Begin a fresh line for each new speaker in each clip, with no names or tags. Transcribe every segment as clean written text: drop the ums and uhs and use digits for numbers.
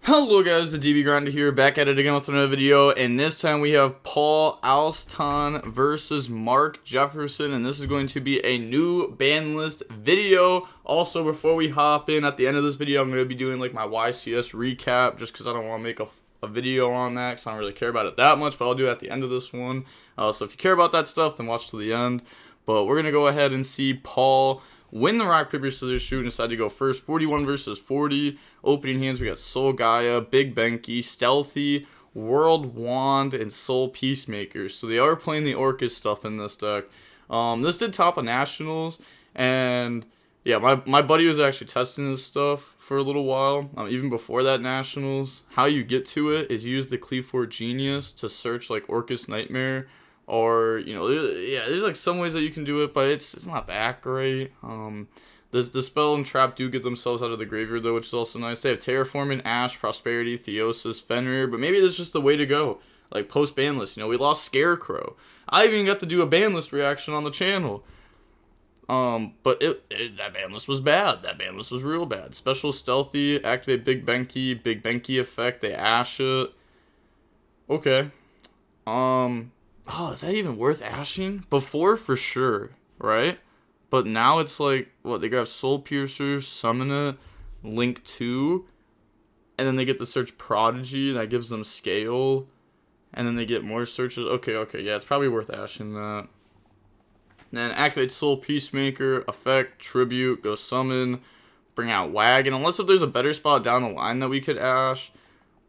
Hello guys, the DB Grinder here, back at it again with another video, and this time we have Paul Alston versus Mark Jefferson, and this is going to be a new ban list video. Also, before we hop in, at the end of this video, I'm going to be doing like my YCS recap, just because I don't want to make a video on that, because I don't really care about it that much, but I'll do it at the end of this one. So if you care about that stuff, then watch till the end. But we're going to go ahead and see Paul win the rock, paper, scissors, shoot, and decide to go first. 41 versus 40. Opening hands, we got Soul Gaia, Big Benki, Stealthy, World Wand, and Soul Peacemaker. So they are playing the Orcust stuff in this deck. This did top of Nationals, and yeah, my buddy was actually testing this stuff for a little while, even before that Nationals. How you get to it is you use the Cleave Genius to search like Orcust Nightmare, or yeah, there's like some ways that you can do it, but it's not that great. The spell and trap do get themselves out of the graveyard though, which is also nice. They have Terraforming, Ash, Prosperity, Theosis, Fenrir, but maybe that's just the way to go. Like post ban list, we lost Scarecrow. I even got to do a ban list reaction on the channel. But that ban list was bad. That ban list was real bad. Special Stealthy, activate Big Benki effect, they Ash it. Okay. Oh, is that even worth ashing? Before, for sure, right? But now it's like, what, they grab Soul Piercer, summon it, link 2, and then they get the search Prodigy, that gives them scale, and then they get more searches. Okay, yeah, it's probably worth ashing that. Then activate Soul Peacemaker, effect, tribute, go summon, bring out Wagon, unless if there's a better spot down the line that we could ash,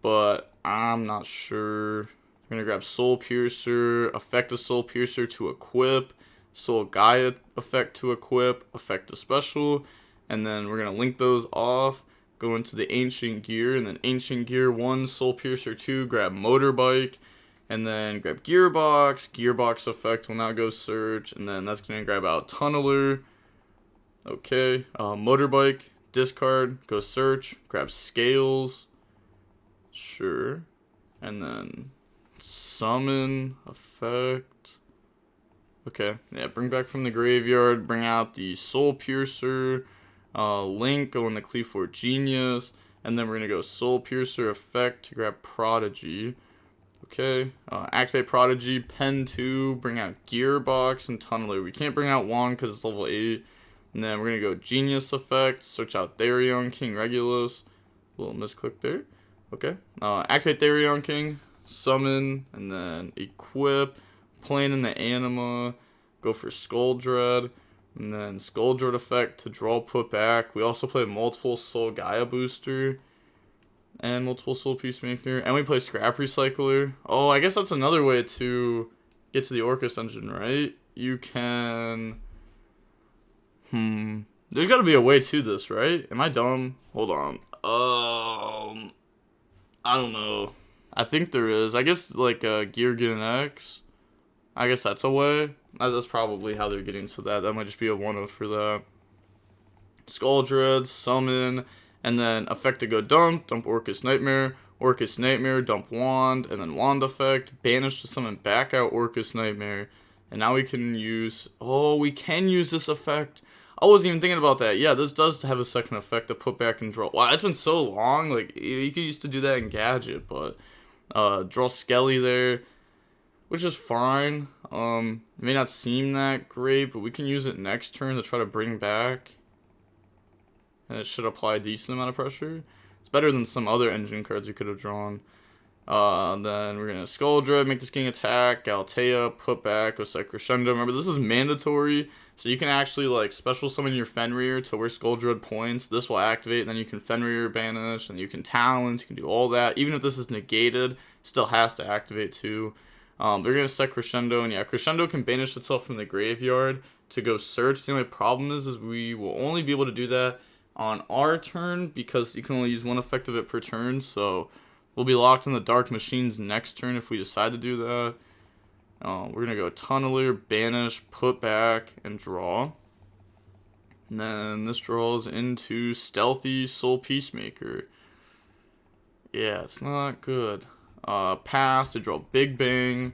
but I'm not sure. We're going to grab Soul Piercer, effect a Soul Piercer to equip, Soul Gaia effect to equip, effect a special, and then we're going to link those off, go into the Ancient Gear, and then Ancient Gear 1, Soul Piercer 2, grab Motorbike, and then grab Gearbox effect will now go search, and then that's going to grab out Tunneler. Okay, Motorbike, discard, go search, grab Scales, sure, and then summon effect. Okay, yeah, bring back from the graveyard, bring out the Soul Piercer, Link, go in the Cleave Genius, and then we're going to go Soul Piercer effect to grab Prodigy. Okay, activate Prodigy, Pen 2, bring out Gearbox and Tunneler. We can't bring out Wand because it's level 8. And then we're going to go Genius effect, search out Therion King Regulus. A little misclick there. Okay, activate Therion King, summon, and then equip. Playing in the Anima, go for Skull Dread, and then Skull Dread effect to draw put back. We also play multiple Soul Gaia booster and multiple Soul Peacemaker, and we play Scrap Recycler. Oh, I guess that's another way to get to the Orcust engine, right? You can there's got to be a way to this, right? Am I dumb? Hold on. I don't know. I think there is. I guess like Gear Get an X. I guess that's a way. That's probably how they're getting to that. That might just be a 1-0 for that. Skull Dread, summon, and then effect to go dump Orcust Nightmare, dump Wand, and then Wand effect, banish to summon back out Orcust Nightmare. And now we can use, we can use this effect. I wasn't even thinking about that. Yeah, this does have a second effect to put back and draw. Wow, it's been so long. Like, you could used to do that in Gadget, but draw Skelly there, which is fine. It may not seem that great, but we can use it next turn to try to bring back. And it should apply a decent amount of pressure. It's better than some other engine cards we could have drawn. Then we're going to Skull Dread, make this king attack, Altea, put back, go set Crescendo. Remember, this is mandatory, so you can actually like special summon your Fenrir to where Skull Dread points. This will activate, and then you can Fenrir banish, and you can Talons, you can do all that. Even if this is negated, still has to activate too. They're going to set Crescendo, and yeah, Crescendo can banish itself from the graveyard to go search. The only problem is we will only be able to do that on our turn because you can only use one effect of it per turn, so we'll be locked in the Dark Machines next turn if we decide to do that. We're going to go Tunneler, banish, put back, and draw. And then this draws into Stealthy, Soul Peacemaker. Yeah, it's not good. Pass to draw Big Bang.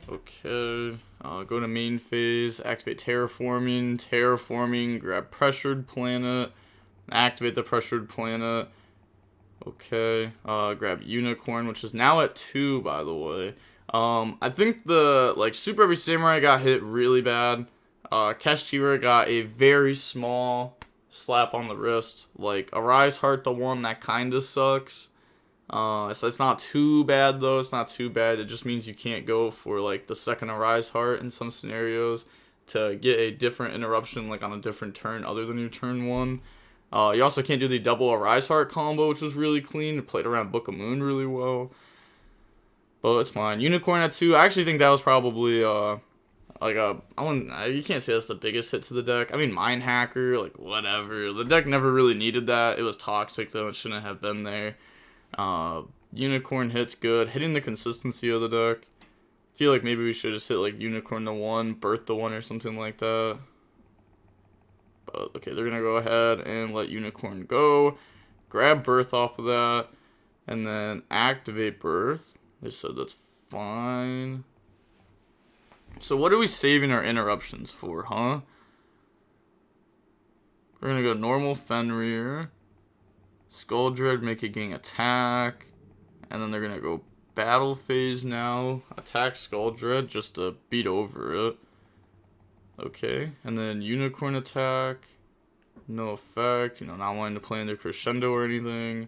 Okay. Go to main phase, activate Terraforming, grab Pressured Planet, activate the Pressured Planet, Okay, grab Unicorn, which is now at 2, by the way. I think the, like, Super Heavy Samurai got hit really bad. Kashtira got a very small slap on the wrist. Like, Arise Heart, the one that kinda sucks. It's not too bad, though. It's not too bad. It just means you can't go for, like, the second Arise Heart in some scenarios to get a different interruption, like, on a different turn other than your turn 1. You also can't do the double Arise Heart combo, which was really clean. It played around Book of Moon really well. But it's fine. Unicorn at 2. I actually think that was probably, like you can't say that's the biggest hit to the deck. I mean, Mind Hacker, like, whatever. The deck never really needed that. It was toxic, though. It shouldn't have been there. Unicorn hits good. Hitting the consistency of the deck. I feel like maybe we should just hit, like, Unicorn to 1, Birth to 1, or something like that. But, okay, they're going to go ahead and let Unicorn go. Grab Birth off of that. And then activate Birth. They said that's fine. So what are we saving our interruptions for, huh? We're going to go normal Fenrir. Skull Dread, make a gang attack. And then they're going to go battle phase now. Attack Skull Dread just to beat over it. Okay, and then Unicorn attack. No effect. Not wanting to play into Crescendo or anything.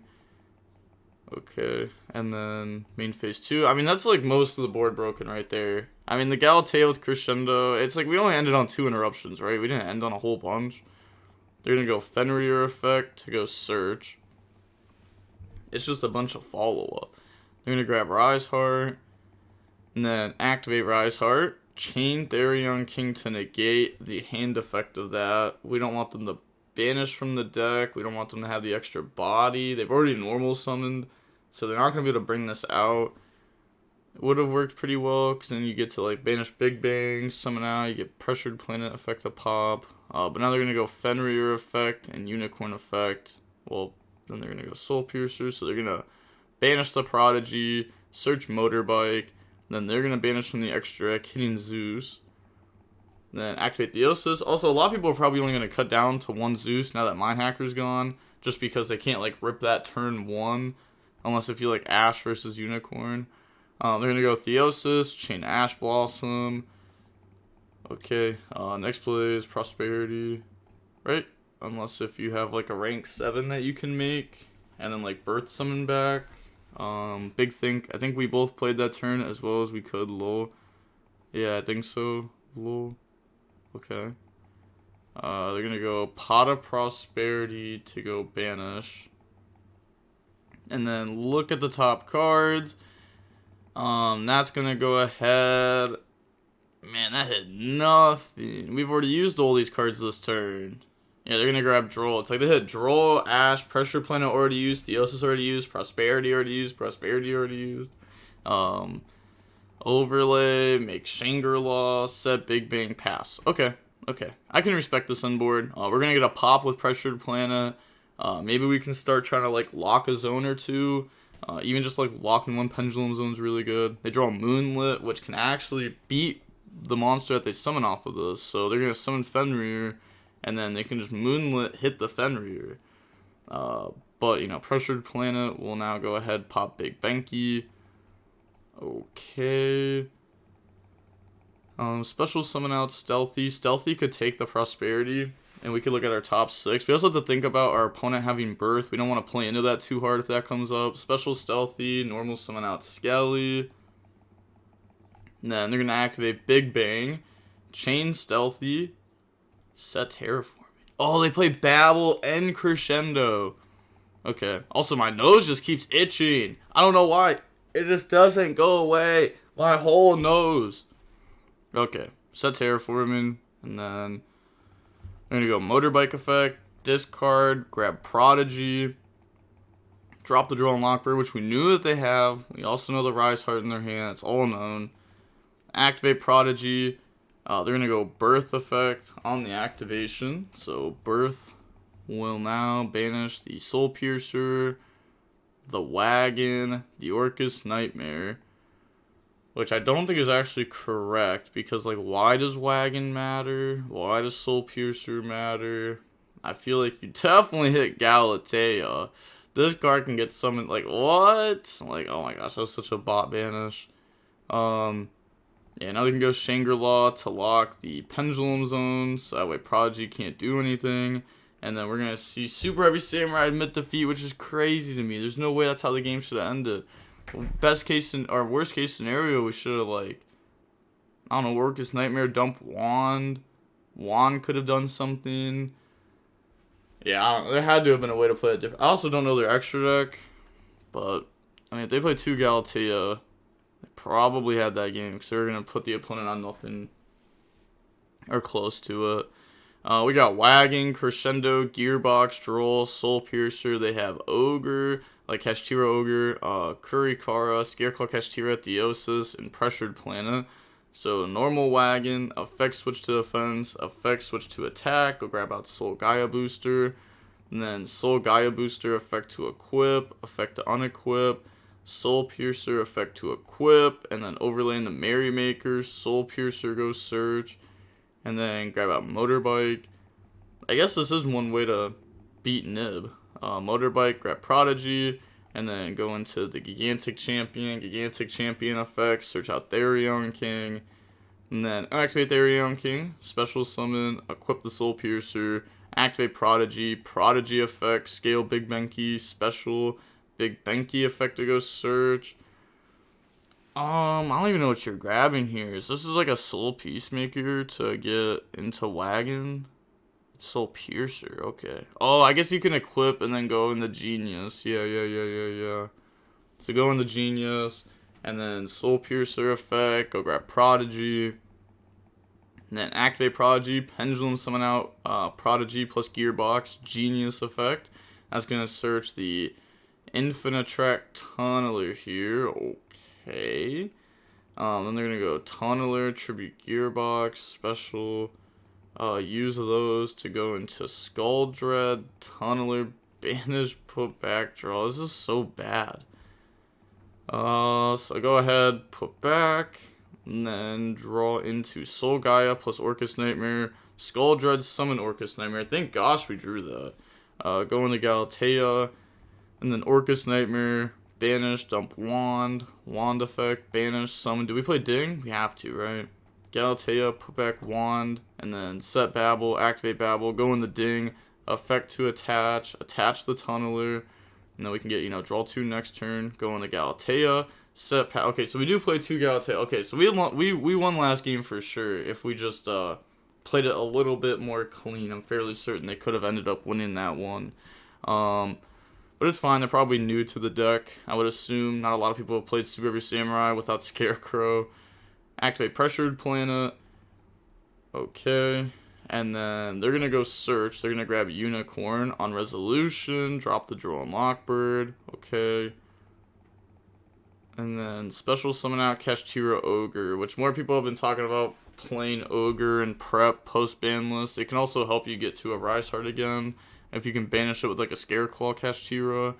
Okay, and then main phase 2. I mean, that's like most of the board broken right there. I mean, the Galatea with Crescendo, it's like we only ended on 2 interruptions, right? We didn't end on a whole bunch. They're going to go Fenrir effect to go Search. It's just a bunch of follow-up. They're going to grab Rise Heart, and then activate Rise Heart. Chain Therion King to negate the hand effect of that. We don't want them to banish from the deck. We don't want them to have the extra body. They've already normal summoned, so they're not going to be able to bring this out. It would have worked pretty well, because then you get to, like, banish Big Bang, summon out, you get Pressured Planet effect to pop. But now they're going to go Fenrir effect and Unicorn effect. Well, then they're going to go Soul Piercer, so they're going to banish the Prodigy, search Motorbike, then they're going to banish from the extra deck, hitting Zeus. Then activate Theosis. Also, a lot of people are probably only going to cut down to 1 Zeus now that Mind Hacker's gone, just because they can't, like, rip that turn 1, unless if you like Ash versus Unicorn. They're going to go Theosis, chain Ash Blossom. Okay, next play is Prosperity, right? Unless if you have, like, a rank 7 that you can make, and then, like, Birth Summon back. Big Think. I think we both played that turn as well as we could, lol. Yeah, I think so, lol. Okay. They're going to go Pot of Prosperity to go Banish. And then look at the top cards. That's going to go ahead. Man, that hit nothing. We've already used all these cards this turn. Yeah, they're going to grab Droll. It's like they hit Droll, Ash, Pressure Planet already used, Theosis already used, Prosperity already used, Prosperity already used. Overlay, make Shangri-La, set Big Bang, pass. Okay. I can respect this on board. We're going to get a pop with Pressured Planet. Maybe we can start trying to, like, lock a zone or two. Even just, like, locking 1 Pendulum Zone's really good. They draw Moonlit, which can actually beat the monster that they summon off of this. So they're going to summon Fenrir, and then they can just Moonlit hit the Fenrir. But, Pressured Planet will now go ahead, pop Big Benki. Okay. Special summon out Stealthy. Stealthy could take the Prosperity, and we could look at our top 6. We also have to think about our opponent having Birth. We don't want to play into that too hard if that comes up. Special Stealthy, normal summon out Skelly. And then they're going to activate Big Bang, chain Stealthy, set Terraforming. Oh, they play Babel and Crescendo. Okay. Also, my nose just keeps itching. I don't know why. It just doesn't go away. My whole nose. Okay. Set Terraforming. And then I'm going to go Motorbike effect, discard, grab Prodigy, drop the Drill and Lockbird, which we knew that they have. We also know the Rise Heart in their hand. It's all known. Activate Prodigy. They're going to go Birth effect on the activation. So Birth will now banish the Soul Piercer, the Wagon, the Orcust Nightmare, which I don't think is actually correct, because, like, why does Wagon matter? Why does Soul Piercer matter? I feel like you definitely hit Galatea. This card can get summoned, like, what? Like, oh my gosh, that was such a bot banish. Yeah, now we can go Shangri-La to lock the Pendulum Zone, so that way Prodigy can't do anything. And then we're going to see Superheavy Samurai admit defeat, which is crazy to me. There's no way that's how the game should have ended. Best case, or worst case scenario, we should have, like, I don't know, Orcust Nightmare dump Wand. Wand could have done something. Yeah, I don't know. There had to have been a way to play it different. I also don't know their extra deck, but I mean, if they play 2 Galatea, they probably had that game because they're gonna put the opponent on nothing or close to it. We got Wagon, Crescendo, Gearbox, Droll, Soul Piercer. They have Ogre, like Kashtira Ogre, Kurikara, Scareclaw Kashtira, Theosis, and Pressured Planet. So normal Wagon, effect switch to defense, effect switch to attack, go grab out Soul Gaia Booster, and then Soul Gaia Booster, effect to equip, effect to unequip, Soul Piercer, effect to equip, and then overlaying the Merrymaker, Soul Piercer goes search, and then grab out Motorbike. I guess this is one way to beat Nib. Motorbike, grab Prodigy, and then go into the Gigantic Champion effect, search out Therion King, and then activate Therion King, special summon, equip the Soul Piercer, activate Prodigy effect, scale Big Benki, special, Big Benki effect to go search. I don't even know what you're grabbing here. This is like a Soul Peacemaker to get into Wagon. Soul Piercer, okay. Oh, I guess you can equip and then go in the Genius. Yeah. So go in the Genius, and then Soul Piercer effect, go grab Prodigy, and then activate Prodigy, Pendulum summon out Prodigy plus Gearbox, Genius effect. That's going to search the Infinitrack Tunneler here, okay. Then they're going to go Tunneler, Tribute Gearbox, Special... use those to go into Skull Dread, Tunneler, Banish, put back, draw. This is so bad. So go ahead, put back, and then draw into Soul Gaia plus Orcust Nightmare, Skull Dread, summon Orcust Nightmare. Thank gosh we drew that. Go into Galatea, and then Orcust Nightmare, banish, dump Wand, Wand effect, banish, summon. Do we play Ding? We have to, right? Galatea, put back Wand, and then set Babel, activate Babel, go in the Ding, effect to attach the Tunneler, and then we can get, draw 2 next turn, go in the Galatea, set okay, so we do play 2 Galatea. Okay, so we won last game for sure if we just played it a little bit more clean. I'm fairly certain they could have ended up winning that one. But it's fine, they're probably new to the deck. I would assume not a lot of people have played Superheavy Samurai without Scarecrow. Activate Pressured Planet. Okay. And then they're going to go search. They're going to grab Unicorn on Resolution. Drop the Droll and Lockbird. Okay. And then special summon out Kashtira Ogre, which more people have been talking about playing Ogre and prep post BANLIST. It can also help you get to a Rise Heart again if you can banish it with like a Scareclaw Kashtira.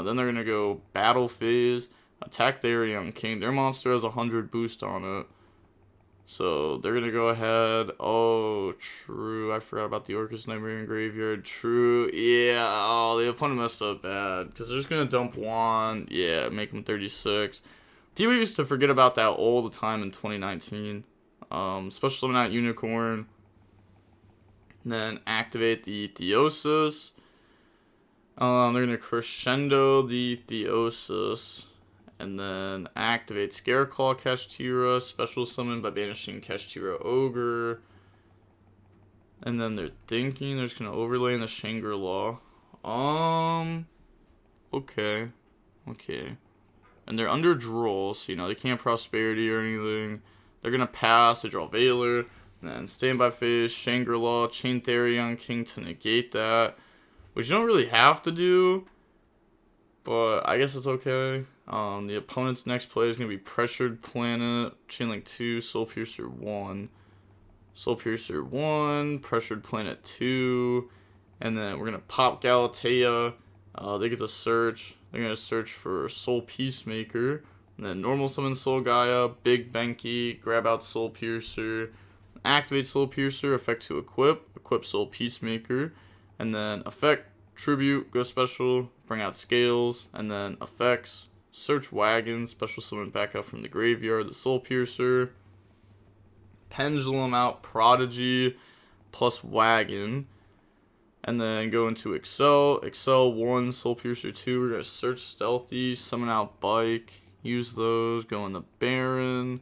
Then they're going to go Battle Phase. Attack Therion King. Their monster has 100 boost on it. So they're going to go ahead. Oh, true. I forgot about the Orcust Nightmare in Graveyard. True. Yeah. Oh, the opponent messed up bad. Because they're just going to dump Wand. Yeah, make them 36. People used to forget about that all the time in 2019. Special summon out Unicorn. Then activate the Theosis. They're going to Crescendo the Theosis. And then activate Scareclaw Kashtira, special summon by banishing Kashtira Ogre. And then they're thinking they're just going to overlay in the Shangri-La. Okay. And they're under Droll, so, they can't Prosperity or anything. They're going to pass, they draw Veiler. And then Standby Phase, Shangri-La, Chain Therion King to negate that. Which you don't really have to do. But I guess it's okay. The opponent's next play is going to be Pressured Planet, Chainlink 2, Soul Piercer 1. Soul Piercer 1, Pressured Planet 2, and then we're going to pop Galatea. They get to search. They're going to search for Soul Peacemaker. And then normal summon Soul Gaia, Big Benki, grab out Soul Piercer, activate Soul Piercer, effect to equip Soul Peacemaker, and then effect Tribute, go special, bring out Scales, and then effects, search Wagon, special summon back out from the graveyard, the Soul Piercer, Pendulum out, Prodigy, plus Wagon, and then go into Excel, 1, Soul Piercer 2, we're going to search Stealthy, summon out Bike, use those, go in the Baron,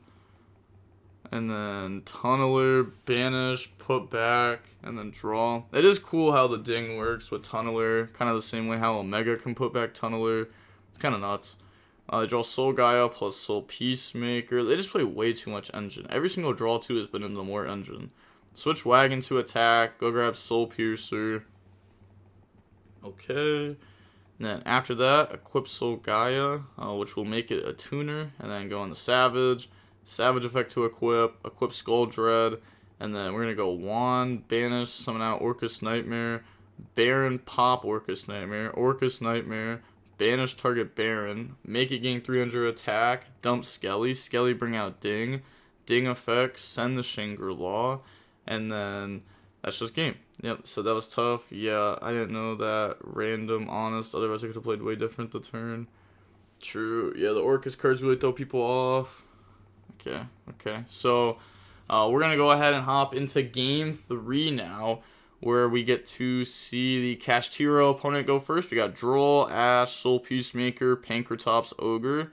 and then Tunneler, banish, put back, and then draw. It is cool how the ding works with Tunneler, kind of the same way how Omega can put back Tunneler. It's kind of nuts. They draw Soul Gaia plus Soul Peacemaker. They just play way too much engine. Every single draw two has been in the more engine. Switch Wagon to attack, go grab Soul Piercer. Okay. And then after that, equip Soul Gaia, which will make it a tuner, and then go on the Savage. Savage effect to equip Skull Dread, and then we're going to go Wand, banish, summon out Orcust Nightmare, Baron, pop Orcust Nightmare, banish target Baron, make it gain 300 attack, dump Skelly, bring out Ding effects, send the Shangri-La, and then that's just game. Yep, so that was tough. Yeah, I didn't know that. Random, honest, otherwise I could have played way different the turn. True, yeah, the Orcust cards really throw people off. Okay. So, we're going to go ahead and hop into Game 3 now, where we get to see the Kashtira opponent go first. We got Droll, Ash, Soul Peacemaker, Pankratops, Ogre.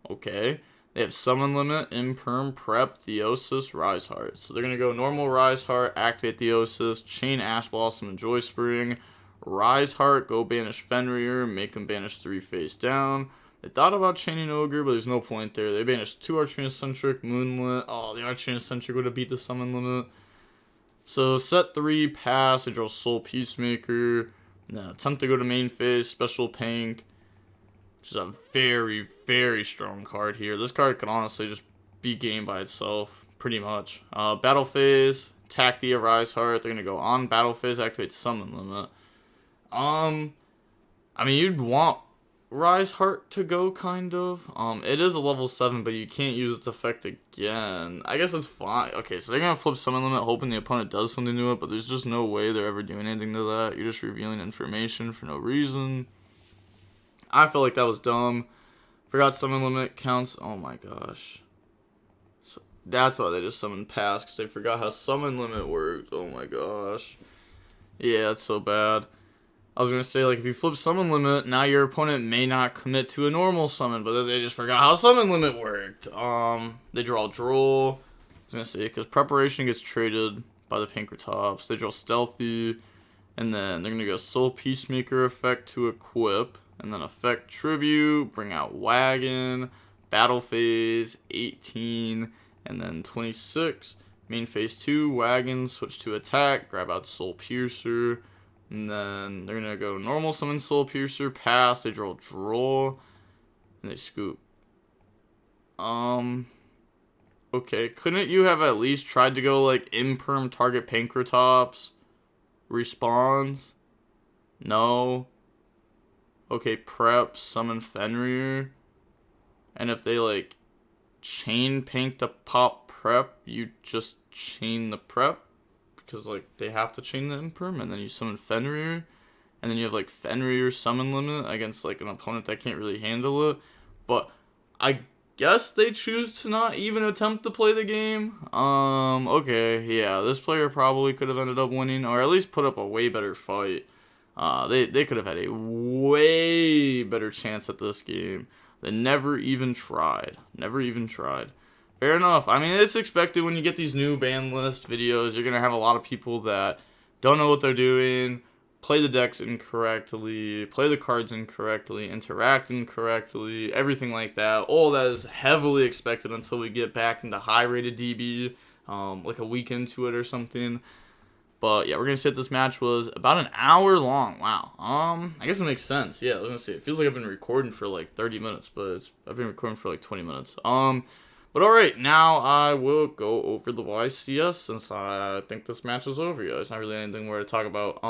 Okay. They have Summon Limit, Imperm, Prep, Theosis, Rise Heart. So they're going to go normal Rise Heart, activate Theosis, chain Ash Blossom and Joy Spring. Rise Heart, go banish Fenrir, make him banish 3 face down. They thought about chaining Ogre, but there's no point there. They banished 2 Archfiend-centric, Moonlit. Oh, the Archfiend-centric would have beat the Summon Limit. So, set 3, pass. They draw Soul Peacemaker. Attempt to go to main phase, Special Pank. Which is a very, very strong card here. This card can honestly just be game by itself, pretty much. Battle phase, attack the Rise Heart. They're going to go on battle phase, activate Summon Limit. I mean, you'd want Rise Heart to go, kind of. It is a level 7, but you can't use its effect again. I guess it's fine. Okay, so they're going to flip Summon Limit, hoping the opponent does something to it, but there's just no way they're ever doing anything to that. You're just revealing information for no reason. I feel like that was dumb. Forgot Summon Limit counts. Oh my gosh. So that's why they just summoned Pass, because they forgot how Summon Limit worked. Oh my gosh. Yeah, it's so bad. I was going to say, like, if you flip Summon Limit, now your opponent may not commit to a normal summon, but they just forgot how Summon Limit worked. They draw Droll. I was going to say, because Preparation gets traded by the Pankratops. They draw Stealthy, and then they're going to go Soul Peacemaker effect to equip, and then effect Tribute, bring out Wagon, Battle Phase, 18, and then 26. Main Phase 2, Wagon, switch to attack, grab out Soul Piercer. And then they're going to go normal summon Soul Piercer, pass, they draw Droll, and they scoop. Okay, couldn't you have at least tried to go, like, Imperm target Pankratops? Respawns? No. Okay, prep, summon Fenrir. And if they, like, chain Pank to pop prep, you just chain the prep? Because, like, they have to chain the Imperm, and then you summon Fenrir, and then you have, like, Fenrir Summon Limit against, like, an opponent that can't really handle it. But I guess they choose to not even attempt to play the game. Okay, yeah, this player probably could have ended up winning, or at least put up a way better fight. They could have had a way better chance at this game. They never even tried. Fair enough. I mean, it's expected when you get these new ban list videos. You're going to have a lot of people that don't know what they're doing, play the decks incorrectly, play the cards incorrectly, interact incorrectly, everything like that. All that is heavily expected until we get back into high-rated DB, like a week into it or something. But, yeah, we're going to say this match was about an hour long. Wow. I guess it makes sense. Yeah, I was going to say, it feels like I've been recording for, like, 30 minutes, but I've been recording for, like, 20 minutes. But alright, now I will go over the YCS since I think this match is over. Yeah, there's not really anything more to talk about.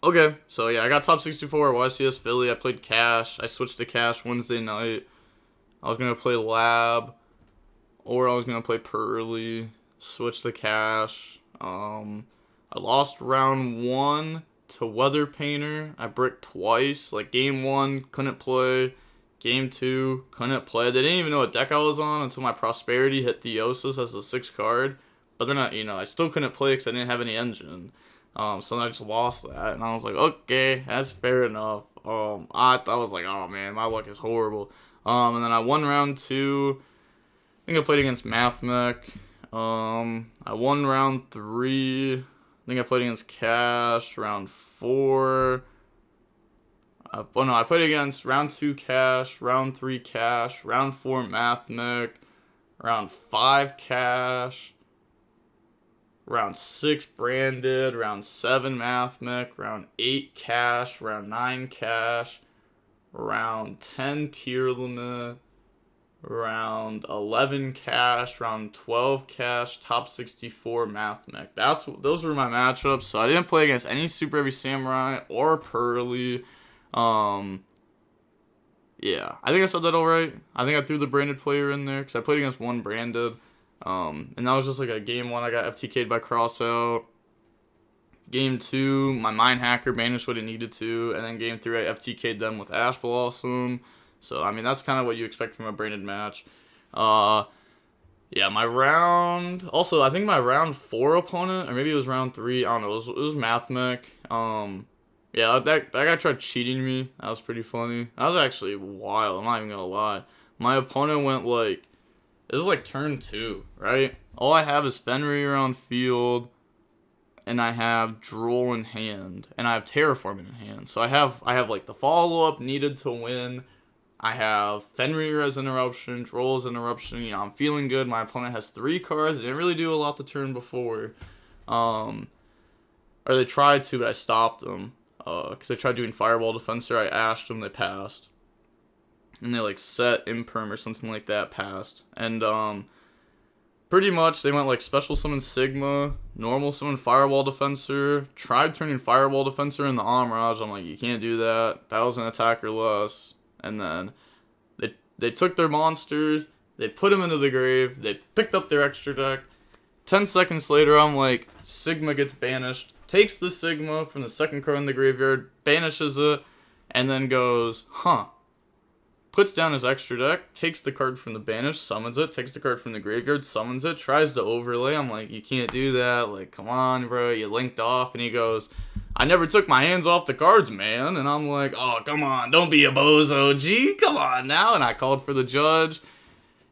Okay, so yeah, I got top 64 YCS Philly. I played Cash. I switched to Cash Wednesday night. I was going to play Lab, or I was going to play Pearly. Switch to Cash. I lost round 1 to Weather Painter. I bricked twice. Like, game 1, couldn't play. Game 2, couldn't play. They didn't even know what deck I was on until my Prosperity hit Theosis as the 6th card. But then, I still couldn't play because I didn't have any engine. So I just lost that. And I was like, okay, that's fair enough. I was like, oh, man, my luck is horrible. And then I won round 2. I think I played against Mathmech. I won round 3. I think I played against Cash. Round 4. I played against round 2 Cash, round 3 Cash, round 4 Mathmech, round 5 Cash, round 6 Branded, round 7 Mathmech, round 8 Cash, round 9 Cash, round 10 Tier Limit, round 11 Cash, round 12 Cash, top 64 Mathmech. Those were my matchups. So I didn't play against any Super Heavy Samurai or Pearly. Yeah, I think I said that all right. I think I threw the branded player in there because I played against one branded. And that was just like a game 1. I got FTK'd by Crossout. Game 2, my Mind Hacker banished what it needed to. And then game 3, I FTK'd them with Ash Blossom. So, I mean, that's kind of what you expect from a branded match. Yeah, my round... Also, I think my round 4 opponent, or maybe it was round 3, I don't know, it was Mathmech. Yeah, that guy tried cheating me. That was pretty funny. That was actually wild. I'm not even gonna lie. My opponent went like... This is like turn 2, right? All I have is Fenrir on field, and I have Droll in hand, and I have Terraforming in hand. So I have like the follow-up needed to win. I have Fenrir as Interruption, Droll as Interruption. I'm feeling good. My opponent has 3 cards. They didn't really do a lot the turn before. Or they tried to, but I stopped them. Because they tried doing Fireball Defensor, I ashed them, they passed. And they like set Imperm or something like that, passed. And pretty much they went like Special Summon Sigma, Normal Summon Fireball Defensor, tried turning Fireball Defensor into Omrage. I'm like, you can't do that. That was an attack or less. And then they took their monsters, they put them into the grave, they picked up their extra deck. 10 seconds later, I'm like, Sigma gets banished. Takes the Sigma from the 2nd card in the graveyard, banishes it, and then goes, puts down his extra deck, takes the card from the banish, summons it, takes the card from the graveyard, summons it, tries to overlay. I'm like, you can't do that. Like, come on, bro. You linked off. And he goes, I never took my hands off the cards, man. And I'm like, oh, come on. Don't be a bozo, G. Come on now. And I called for the judge.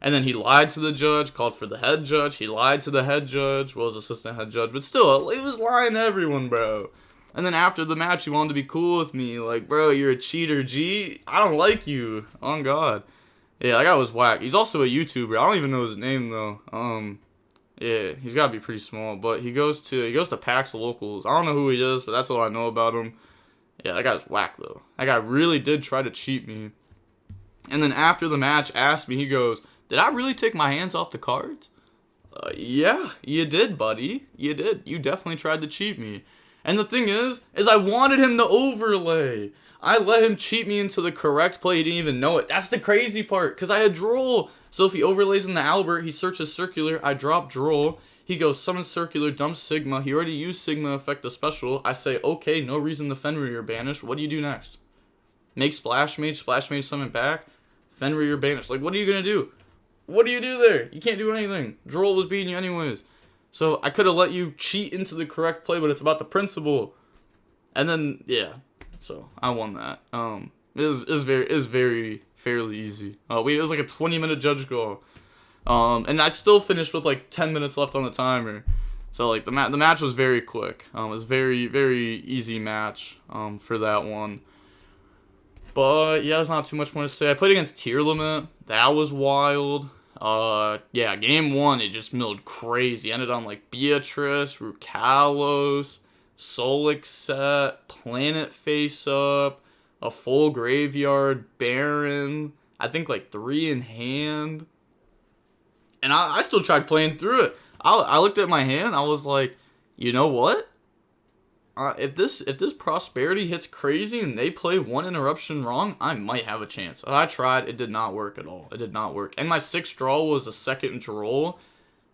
And then he lied to the judge, called for the head judge. He lied to the head judge, well, his assistant head judge. But still, he was lying to everyone, bro. And then after the match, he wanted to be cool with me. Like, bro, you're a cheater, G. I don't like you. On God. Yeah, that guy was whack. He's also a YouTuber. I don't even know his name, though. Yeah, he's got to be pretty small. But he goes to PAX Locals. I don't know who he is, but that's all I know about him. Yeah, that guy's whack, though. That guy really did try to cheat me. And then after the match, asked me, he goes, did I really take my hands off the cards? Yeah, you did, buddy. You did. You definitely tried to cheat me. And the thing is I wanted him to overlay. I let him cheat me into the correct play. He didn't even know it. That's the crazy part, because I had Droll. So if he overlays in the Albert, he searches Circular. I drop Droll. He goes summon Circular, dump Sigma. He already used Sigma effect a special. I say, okay, no reason to Fenrir banish. What do you do next? Make Splash Mage summon back? Fenrir banished. Like, what are you going to do? What do you do there? You can't do anything. Droll was beating you anyways. So I could have let you cheat into the correct play, but it's about the principle. And then, yeah. So I won that. It was very fairly easy. It was like a 20-minute judge call. And I still finished with like 10 minutes left on the timer. So like the match was very quick. It was very easy match for that one. But yeah, there's not too much more to say. I played against Tier Limit. That was wild. Yeah, game 1, it just milled crazy. Ended on like Beatrice, Rukalos, Solic set, Planet Face Up, a full graveyard, Baron. I think like 3 in hand. And I still tried playing through it. I looked at my hand. I was like, you know what? If this Prosperity hits crazy and they play 1 interruption wrong, I might have a chance. I tried. It did not work at all. It did not work. And my 6th draw was a 2nd Droll.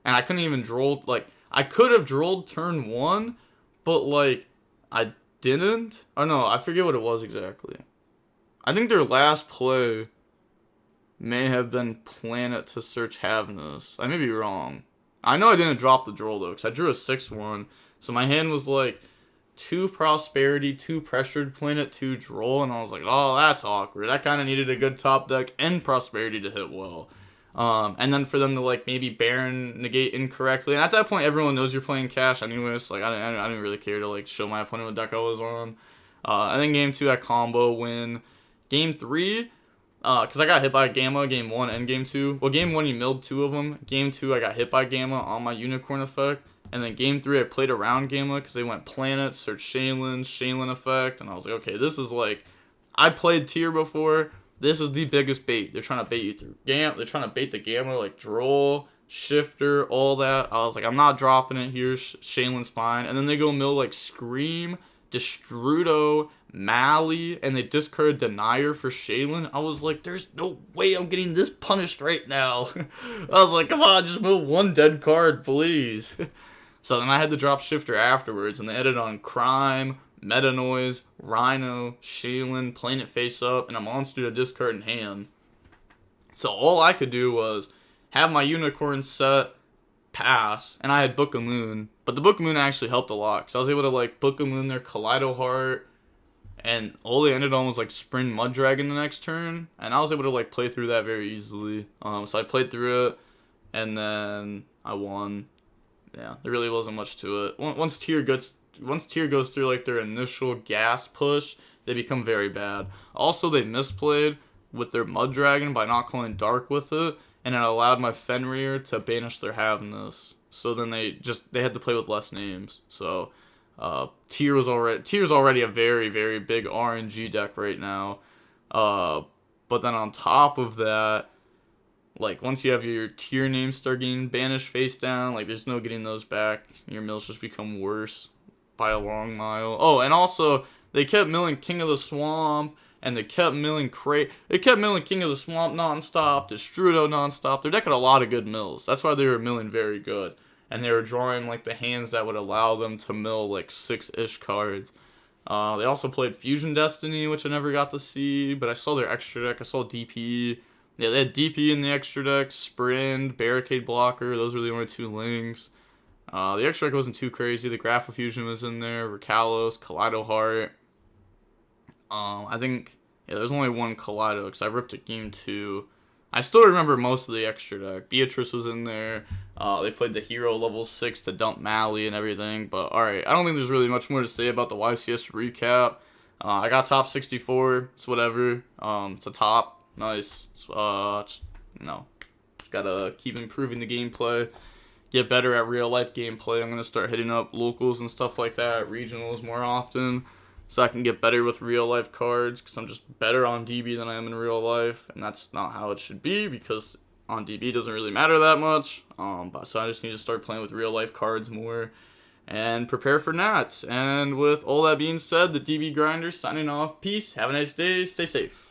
And I couldn't even Droll. Like, I could have Drolled turn 1. But, like, I didn't. Oh no, I forget what it was exactly. I think their last play may have been Planet to search Havness. I may be wrong. I know I didn't drop the Droll though, because I drew a 6-1. So my hand was like 2 Prosperity, 2 Pressured Planet, 2 Droll, and I was like, oh, that's awkward. That kind of needed a good top deck and Prosperity to hit well. And then for them to like maybe Baron negate incorrectly, and at that point everyone knows you're playing cash anyways. Like I didn't really care to like show my opponent what deck I was on. And then game 2 I combo win. Game 3. Because I got hit by Gamma game 1 and game 2. Well, game 1 you milled 2 of them. Game 2 I got hit by Gamma on my Unicorn effect. And then game 3 I played around Gamma because they went Planet, search Shaylin effect. And I was like, okay, this is like, I played tier before. This is the biggest bait. They're trying to bait you through Gamma. They're trying to bait the Gamma like Droll, Shifter, all that. I was like, I'm not dropping it here. Shaylin's fine. And then they go mill like Scream, Destrudo, Mally, and they discard Denier for Shaylin. I was like, there's no way I'm getting this punished right now. I was like, come on, just move 1 dead card, please. So then I had to drop Shifter afterwards, and they added on Crime, Meta Noise, Rhino, Shaylin, playing it face up, and a monster to discard in hand. So all I could do was have my Unicorn set, pass, and I had Book of Moon. But the Book of Moon actually helped a lot, because I was able to like Book of Moon their Kaleido Heart, and all they ended on was like Spring Mud Dragon the next turn, and I was able to like play through that very easily. So I played through it, and then I won. Yeah, there really wasn't much to it. Once tier goes through like their initial gas push, they become very bad. Also, they misplayed with their Mud Dragon by not calling Dark with it, and it allowed my Fenrir to banish their Havness. So then they had to play with less names. So Tier's already a very, very big RNG deck right now. But then on top of that, like once you have your tier names start getting banished face down, like there's no getting those back. Your mills just become worse by a long mile. Oh, and also they kept milling King of the Swamp, and they kept milling King of the Swamp nonstop, Destrudo nonstop. Their deck had a lot of good mills. That's why they were milling very good. And they were drawing like the hands that would allow them to mill like 6-ish cards. They also played Fusion Destiny, which I never got to see, but I saw their extra deck. I saw DP. Yeah, they had DP in the extra deck, Sprint, Barricade Blocker. Those were the only 2 links. The extra deck wasn't too crazy. The Graph Fusion was in there, Recalos, Kaleido Heart. I think, yeah, there's only 1 Kaleido because I ripped it game 2. I still remember most of the extra deck. Beatrice was in there. They played the hero level 6 to dump Mally and everything. But alright, I don't think there's really much more to say about the YCS recap. I got top 64. It's whatever. It's a top. Nice. Just gotta keep improving the gameplay. Get better at real life gameplay. I'm gonna start hitting up locals and stuff like that, regionals more often, so I can get better with real life cards, because I'm just better on DB than I am in real life, and that's not how it should be, because on DB it doesn't really matter that much. So I just need to start playing with real life cards more and prepare for Nats. And with all that being said, the DB Grinder signing off. Peace. Have a nice day. Stay safe.